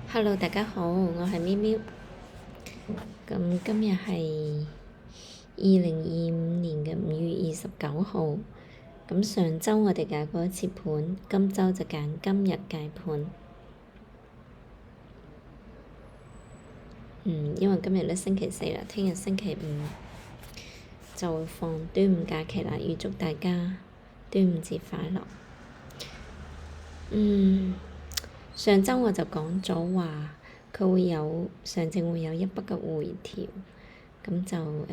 Hello，大家好，我係咪咪。咁今日係2025年嘅5月29號。咁上週我哋解過一次盤，今週就揀今日解盤。因為今日咧星期四啦，聽日星期五就會放端午假期啦，預祝大家端午節快樂。上週我就講咗話，佢會有上證會有一筆嘅回調，咁就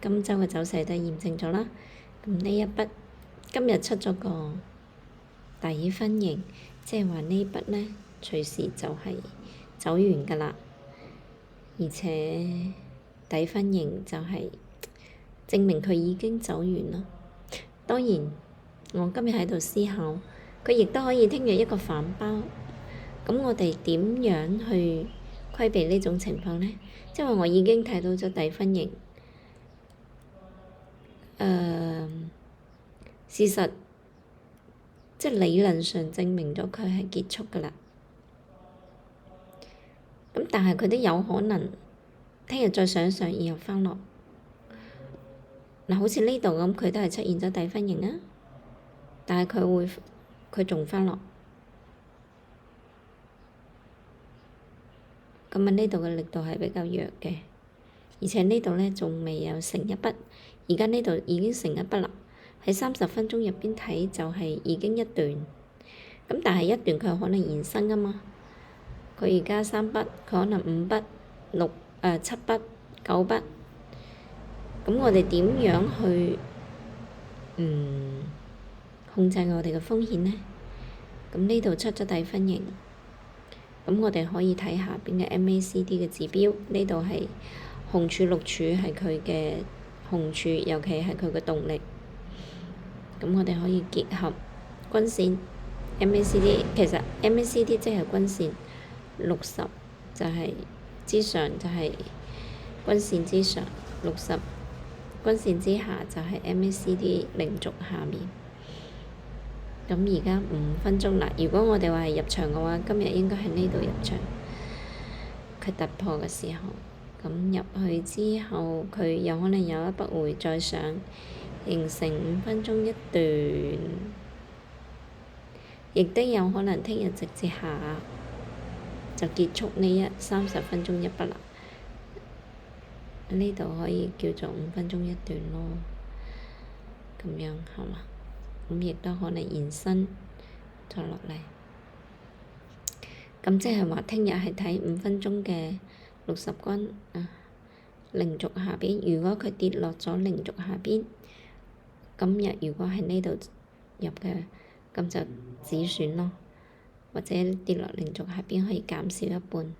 今週嘅走勢都驗證咗啦。咁呢一筆今日出咗個底分型，即係話呢筆咧隨時就係走完㗎啦，而且底分型就係證明佢已經走完啦。當然，我今日喺度思考，佢亦都可以聽日一個反包。咁我哋點樣去規避呢種情況呢？即係話我已經睇到咗底分型，事實即係理論上證明咗佢係結束㗎啦。咁但係佢都有可能聽日再上，然後翻落。嗱，好似呢度咁，佢都係出現咗底分型啊，但係佢仲翻落。咁啊，呢度嘅力度係比較弱嘅，而且呢度咧仲未有成一筆，而家呢度已經成一筆啦。喺30分鐘入邊睇就係已經一段，咁但係一段佢可能延伸㗎嘛。佢而家3筆，佢可能5筆、7筆、9筆。咁我哋點樣去控制我哋嘅風險呢？咁呢度出咗底分型。咁我哋可以睇下邊嘅 MACD 嘅指標，呢度係紅柱綠柱係佢嘅紅柱，尤其係佢嘅動力。咁我哋可以結合均線 MACD， 其實 MACD 即係均線60就係之上就係均線之上，60均線之下就係 MACD 零軸下面。咁而家5分鐘啦，如果我哋話係入場嘅話，今日應該喺呢度入場。佢突破嘅時候，咁入去之後，佢有可能有一筆會再上，形成5分鐘一段，亦都有可能聽日直接下就結束呢30分鐘一筆啦。呢度可以叫做5分鐘一段咯，咁樣係嘛？咁亦都可能延伸再落嚟，咁即係話聽日係睇5分鐘嘅60均零軸下邊。如果佢跌落咗零軸下邊，今日如果喺呢度入嘅，咁就止損咯，或者跌落零軸下邊可以減少一半。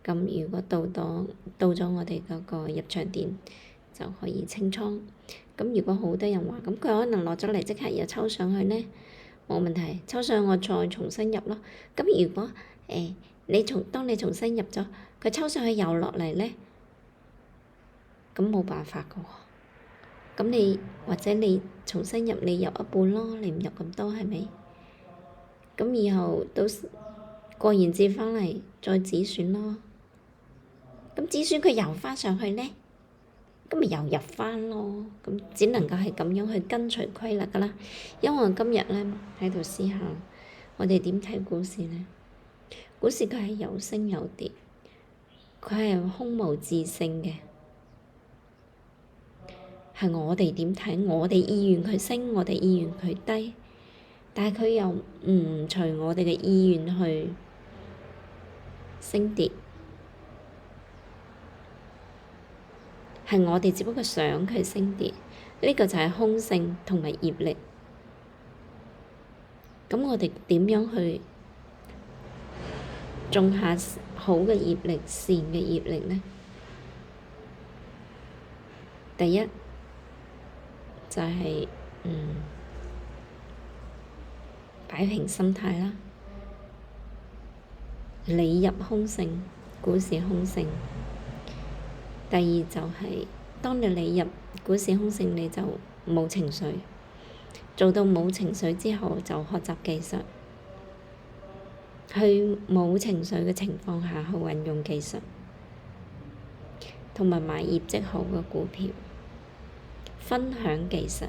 咁如果到咗我哋嗰個入場點，就可以清倉。咁如果好多人話，咁佢可能落咗嚟即刻又抽上去呢，冇問題，抽上去我再重新入咯。咁如果當你重新入咗，佢抽上去又落嚟呢，咁冇辦法㗎喎。咁你或者你重新入，你入一半咯，你唔入咁多係咪？咁以後到過完節返嚟再止損咯。咁止損佢又返上去呢，咁咪又入返咯。咁只能夠係咁樣去跟隨規律㗎啦。因為我今日咧喺度思考，我哋點睇股市呢？股市佢係有升有跌，佢係空無自性嘅，係我哋點睇？我哋意願佢升，我哋意願佢低，但係佢又唔隨我哋嘅意願去升跌。係我哋只不過想佢升跌，呢個就係空性同埋業力。咁我哋點樣去種下好嘅業力、善嘅業力呢？第一就係擺平心態啦，理入空性，股市空性。第二就係當你理入股市空性，你就冇情緒，做到冇情緒之後就學習技術。去冇情緒嘅情況下去運用技術，同埋買業績好嘅股票，分享技術，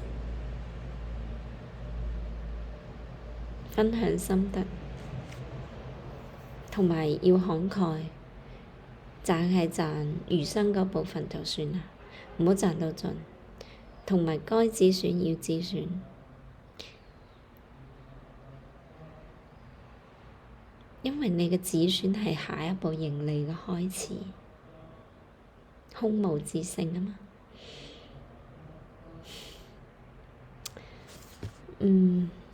分享心得，同埋要慷慨，賺係賺餘生嗰部分就算啦，唔好賺到盡，同埋該止損要止損。因為你嘅止損係下一步盈利嘅開始，空無止境啊嘛。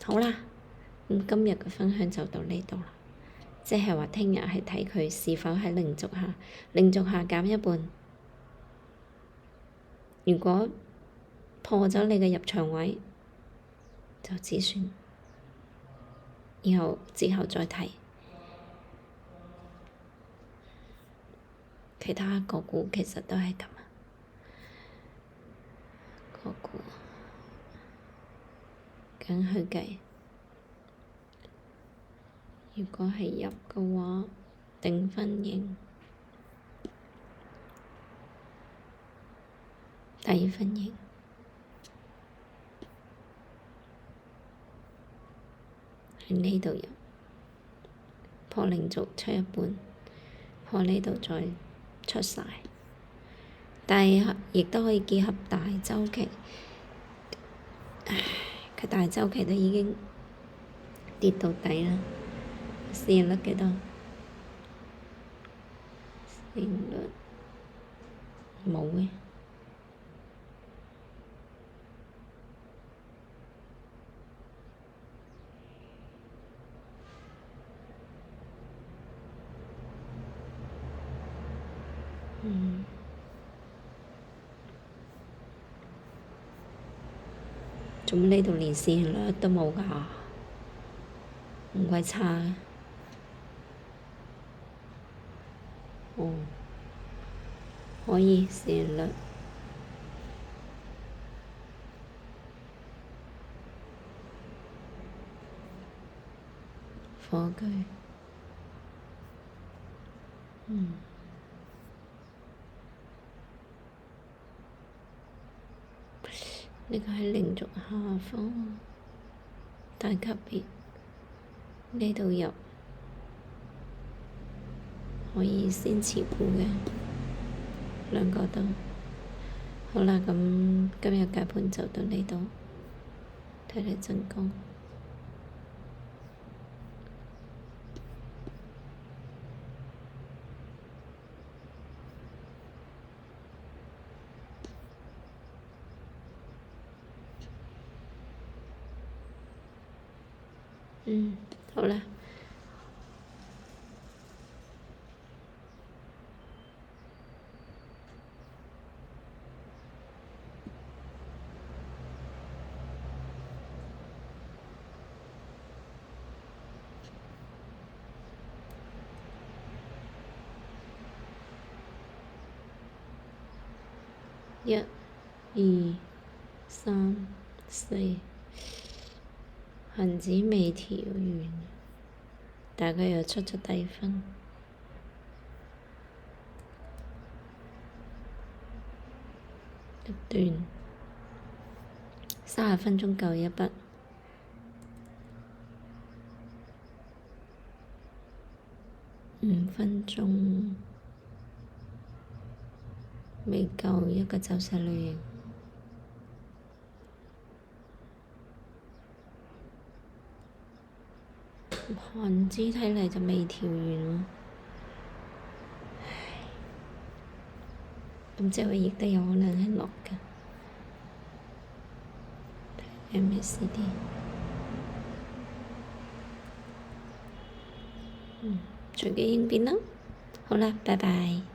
好啦，咁今日嘅分享就到呢度啦，即係話聽日係睇佢是否喺零軸下，零軸下減一半。如果破咗你嘅入場位，就止損，然後之後再睇。其他個股其實都係咁啊，個股咁去計。如果係入嘅話，定分型，第二分型，喺呢度入，破零軸出一半，破呢度再出晒，但係亦都可以結合大周期。佢大周期都已經跌到底啦，市盈率幾多？市盈率冇嘅。做乜呢度連市盈率都冇㗎？唔鬼差啊！哦，可以市盈率。火炬。呢個係零軸下方，大級別，呢度入，可以先持股嘅，兩個都。好啦，咁今日解盤就到呢度，睇你真功。好啦。一、二、三、四，恒指未調完，大概又出咗低分。一段30分鐘夠一筆，5分鐘未夠一個走勢類型。恒指睇嚟就未調完喎，咁即係亦都有可能係落㗎。MACD，隨機應變啦。好啦，拜拜。